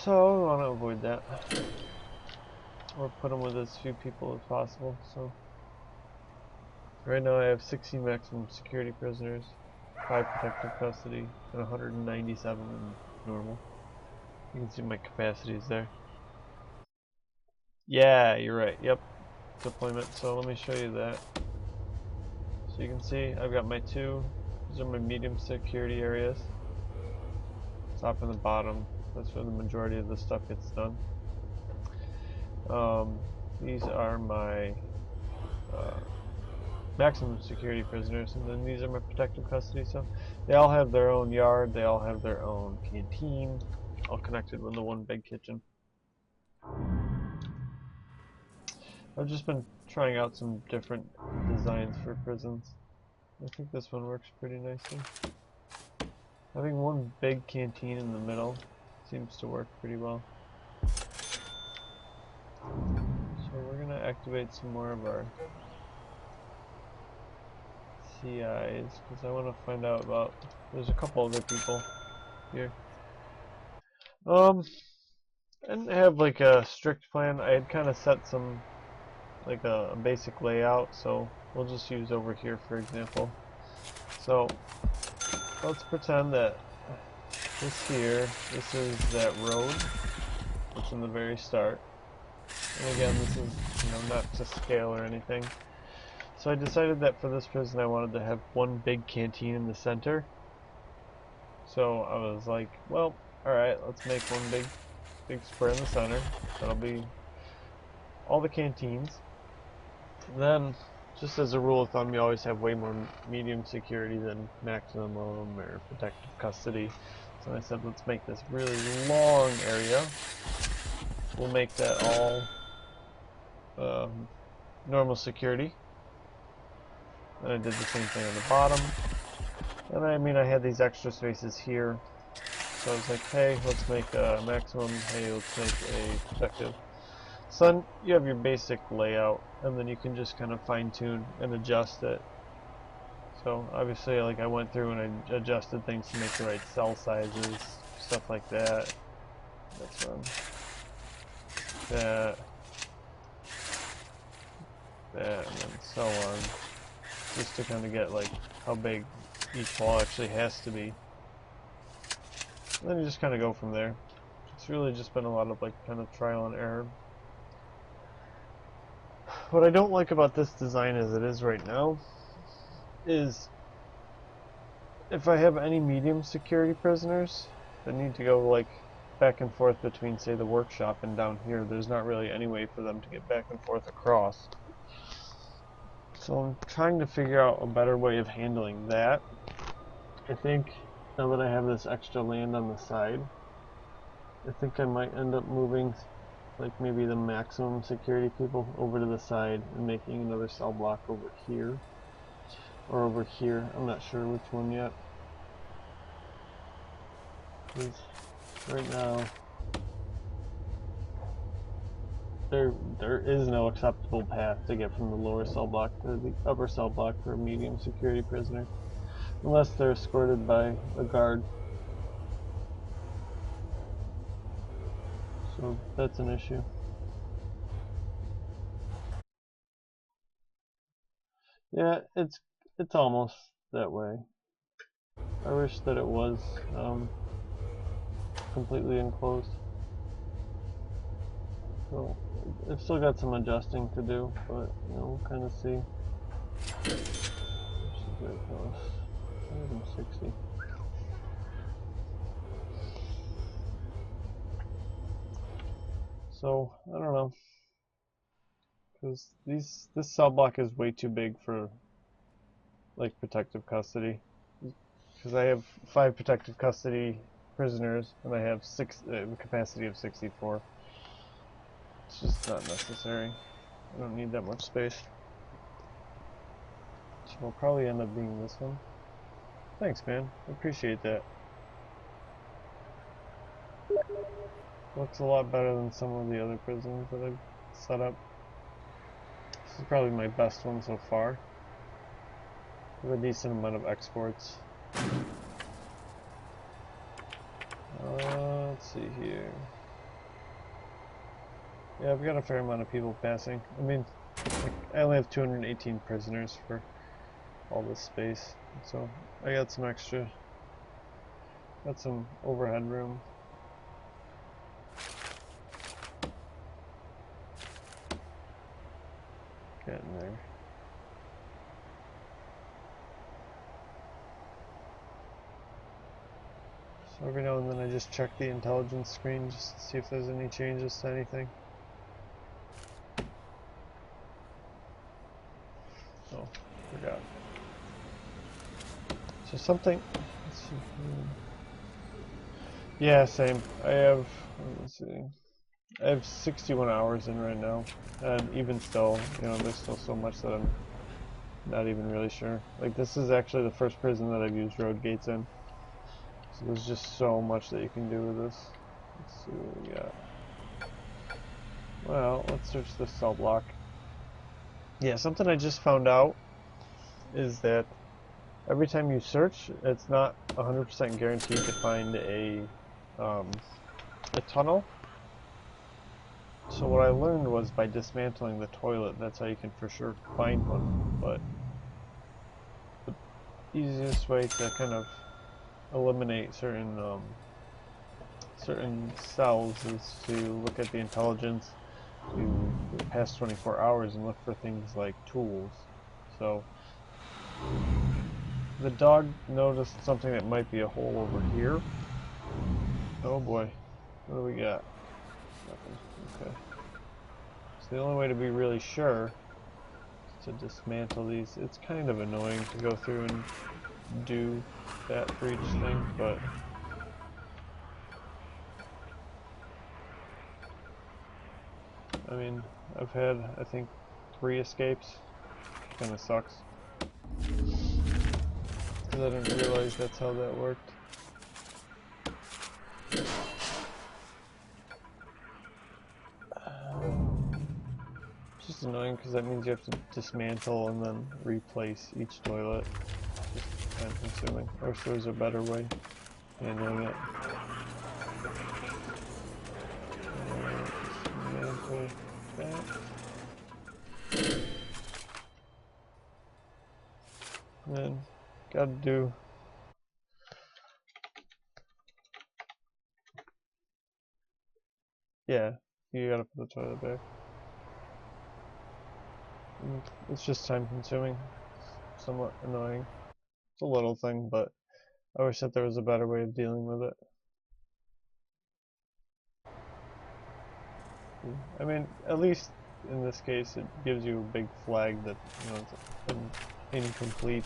So I want to avoid that, or put them with as few people as possible. So right now I have 60 maximum security prisoners, 5 protective custody, and 197 in normal. You can see my capacities there. Yeah, you're right. Yep, deployment. So let me show you that. So you can see I've got my two. These are my medium security areas. Top and the bottom. That's where the majority of the stuff gets done. These are my maximum security prisoners, and then these are my protective custody. So they all have their own yard. They all have their own canteen, all connected with the one big kitchen. I've just been trying out some different designs for prisons. I think this one works pretty nicely. Having one big canteen in the middle seems to work pretty well. So we're going to activate some more of our CIs, because I want to find out about, there's a couple other people here. I didn't have like a strict plan. I had kind of set some, like a basic layout, so we'll just use over here for example. So let's pretend that this is that road that's in the very start. And again, this is, not to scale or anything. So I decided that for this prison I wanted to have one big canteen in the center. So I was like, well, alright, let's make one big square in the center. That'll be all the canteens. And then, just as a rule of thumb, you always have way more medium security than maximum or protective custody. So I said, let's make this really long area. We'll make that all normal security. And I did the same thing on the bottom. And I had these extra spaces here. So I was like, hey, let's make a maximum. Hey, let's make a protective. So then you have your basic layout, and then you can just kind of fine tune and adjust it. So obviously, like I went through and I adjusted things to make the right cell sizes, stuff like that. That's one. That, and then so on, just to kind of get like how big each wall actually has to be. And then you just kind of go from there. It's really just been a lot of like kind of trial and error. What I don't like about this design as it is right now is if I have any medium security prisoners that need to go like back and forth between, say, the workshop and down here, there's not really any way for them to get back and forth across. So I'm trying to figure out a better way of handling that. I think now that I have this extra land on the side, I think I might end up moving like maybe the maximum security people over to the side and making another cell block over here or over here. I'm not sure which one yet. Because right now there is no acceptable path to get from the lower cell block to the upper cell block for a medium security prisoner unless they're escorted by a guard. So that's an issue. Yeah, it's almost that way. I wish that it was completely enclosed. So I've still got some adjusting to do, but we'll kind of see. This is very close. 160. So I don't know, because this cell block is way too big for like protective custody. Because I have 5 protective custody prisoners and I have capacity of 64. It's just not necessary. I don't need that much space. So it'll probably end up being this one. Thanks, man. I appreciate that. Looks a lot better than some of the other prisons that I've set up. This is probably my best one so far. With a decent amount of exports. Let's see here. Yeah, I've got a fair amount of people passing. I mean, like, I only have 218 prisoners for all this space, so I got some extra. Got some overhead room. Getting there. So every now and then I just check the intelligence screen just to see if there's any changes to anything. Oh, forgot. So something. Let's see. Yeah, same. I have. Let's see. I have 61 hours in right now, and even still, you know, there's still so much that I'm not even really sure. Like, this is actually the first prison that I've used road gates in. So there's just so much that you can do with this. Let's see what we got. Well, let's search this cell block. Yeah, something I just found out is that every time you search, it's not 100% guaranteed to find a tunnel. So what I learned was by dismantling the toilet, that's how you can for sure find one. But the easiest way to kind of eliminate certain cells is to look at the intelligence to the past 24 hours and look for things like tools. So the dog noticed something that might be a hole over here. Oh boy, what do we got? Nothing. Okay. So the only way to be really sure is to dismantle these. It's kind of annoying to go through and do that for each thing, but I mean, I've had, I think, 3 escapes. Kinda sucks. Because I didn't realize that's how that worked. It's just annoying because that means you have to dismantle and then replace each toilet. Just time consuming. I wish there was a better way of handling it. Dismantle that. And then, gotta do. Yeah, you gotta put the toilet back. And it's just time consuming. Somewhat annoying. It's a little thing, but I wish that there was a better way of dealing with it. I mean, at least in this case, it gives you a big flag that, you know, it's incomplete.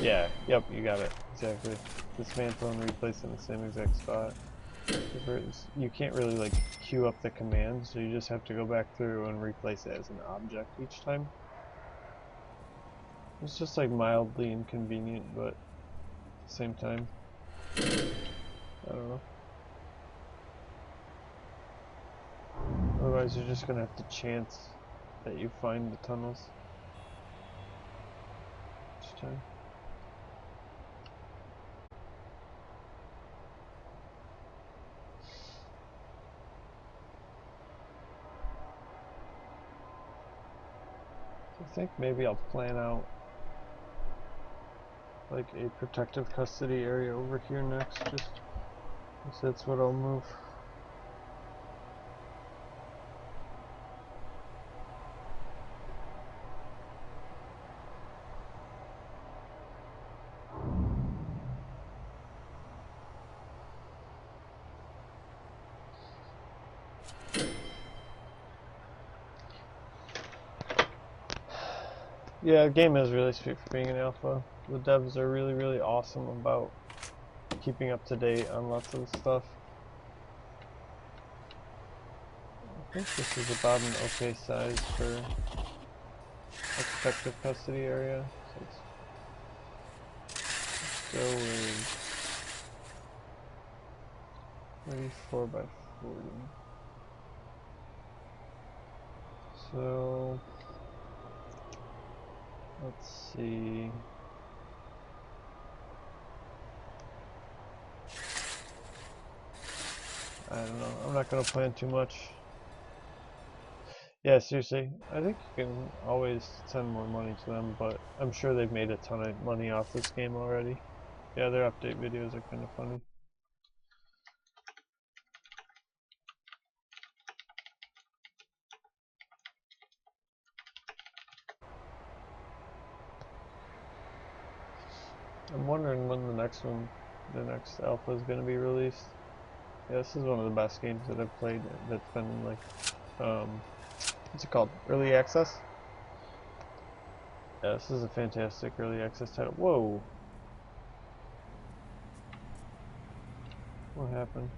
Yeah, yep, you got it. Exactly. Dismantle and replace in the same exact spot. You can't really, like, queue up the command, so you just have to go back through and replace it as an object each time. It's just, like, mildly inconvenient, but at the same time, I don't know. Otherwise, you're just gonna have to chance that you find the tunnels each time. I think maybe I'll plan out like a protective custody area over here next, just because that's what I'll move. Yeah, the game is really sweet for being an alpha. The devs are really, really awesome about keeping up to date on lots of stuff. I think this is about an okay size for a protective custody area. So let's go with 34 by 40. So let's see. I don't know. I'm not going to plan too much. Yeah, seriously, I think you can always send more money to them, but I'm sure they've made a ton of money off this game already. Yeah, their update videos are kind of funny. I'm wondering when the next alpha is going to be released. Yeah, this is one of the best games that I've played that's been in like, what's it called? Early access? Yeah, this is a fantastic early access title. Whoa! What happened?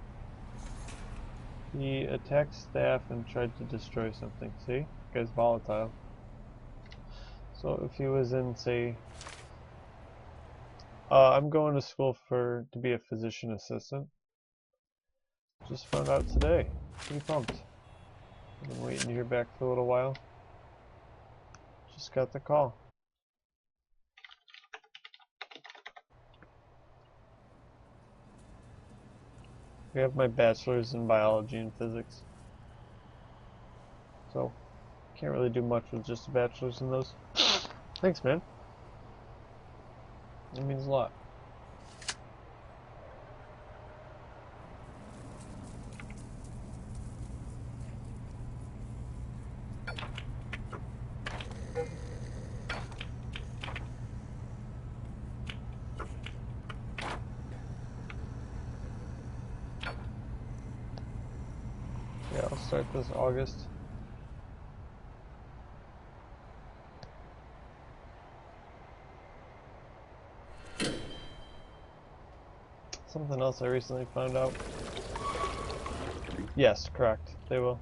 He attacked staff and tried to destroy something. See? This guy's volatile. So if he was in, say, I'm going to school to be a physician assistant. Just found out today. Pretty pumped. I've been waiting to hear back for a little while. Just got the call. I have my bachelor's in biology and physics. So, can't really do much with just a bachelor's in those. Thanks, man. That means a lot. Yeah, I'll start this August. Something else I recently found out. Yes, correct. They will.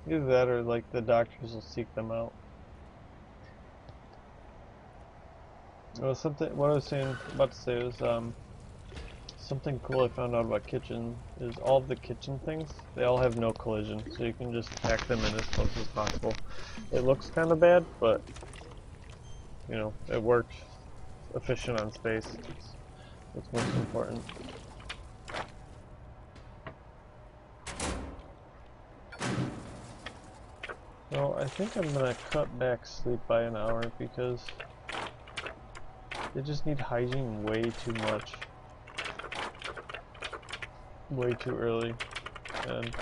Either that or like the doctors will seek them out. Well, what I was about to say was something cool I found out about kitchen is all of the kitchen things, they all have no collision, so you can just pack them in as close as possible. It looks kind of bad, but you know, it works. Efficient on space. It's what's most important. So I think I'm gonna cut back sleep by an hour because they just need hygiene way too much. Way too early. And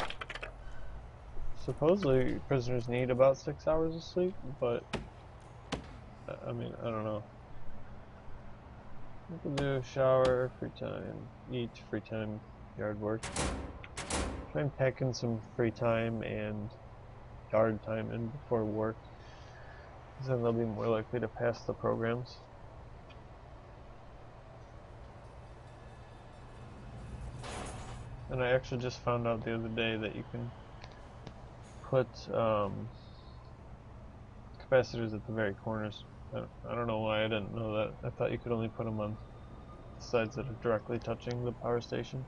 supposedly prisoners need about 6 hours of sleep, but I mean, I don't know. You can do shower, free time, eat, free time, yard work. Try and pack in some free time and yard time in before work, because then they'll be more likely to pass the programs. And I actually just found out the other day that you can put capacitors at the very corners. I don't know why I didn't know that. I thought you could only put them on the sides that are directly touching the power station.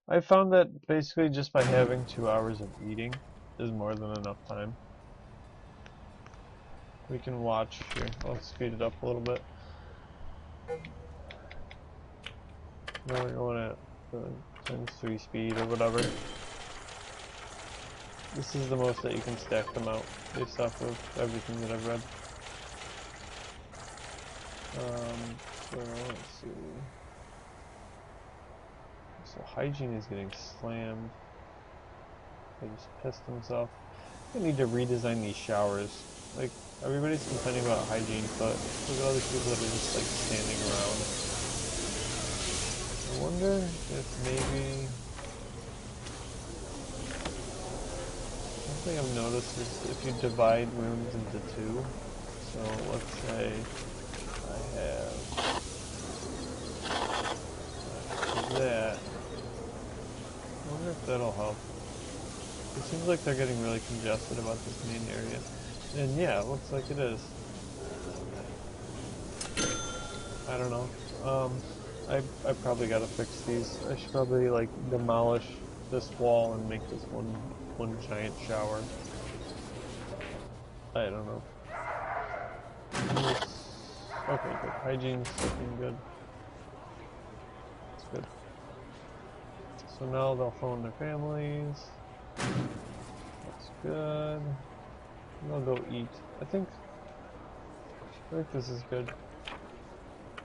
I found that basically just by having 2 hours of eating is more than enough time. We can watch here. I'll speed it up a little bit. Now we're going at times 3 speed or whatever. This is the most that you can stack them out based off of everything that I've read. So let's see. So hygiene is getting slammed. I just pissed himself. I need to redesign these showers. Like, everybody's complaining about hygiene, but look at all these people that are just like standing around. I wonder if maybe... One thing I've noticed is if you divide rooms into 2, so let's say I have that. I wonder if that'll help. It seems like they're getting really congested about this main area. And yeah, it looks like it is. I don't know. I probably gotta fix these. I should probably like demolish this wall and make this one giant shower. I don't know. Okay, good. Hygiene's looking good. That's good. So now they'll phone their families. That's good. They'll go eat. I think this is good.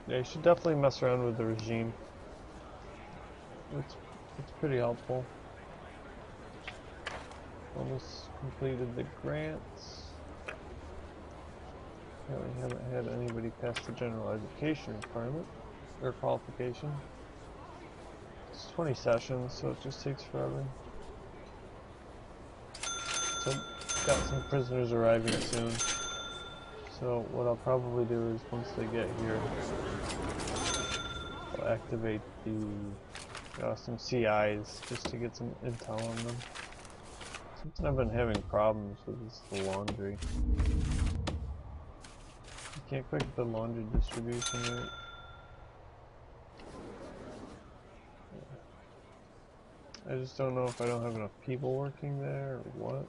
Yeah, you should definitely mess around with the regime. It's pretty helpful. Almost completed the grants. Yeah, we haven't had anybody pass the general education requirement or qualification. It's 20 sessions, so it just takes forever. So, got some prisoners arriving soon. So what I'll probably do is once they get here, I'll activate the some CIs just to get some intel on them. Something I've been having problems with is the laundry. You can't click the laundry distribution right. I just don't know if I don't have enough people working there or what.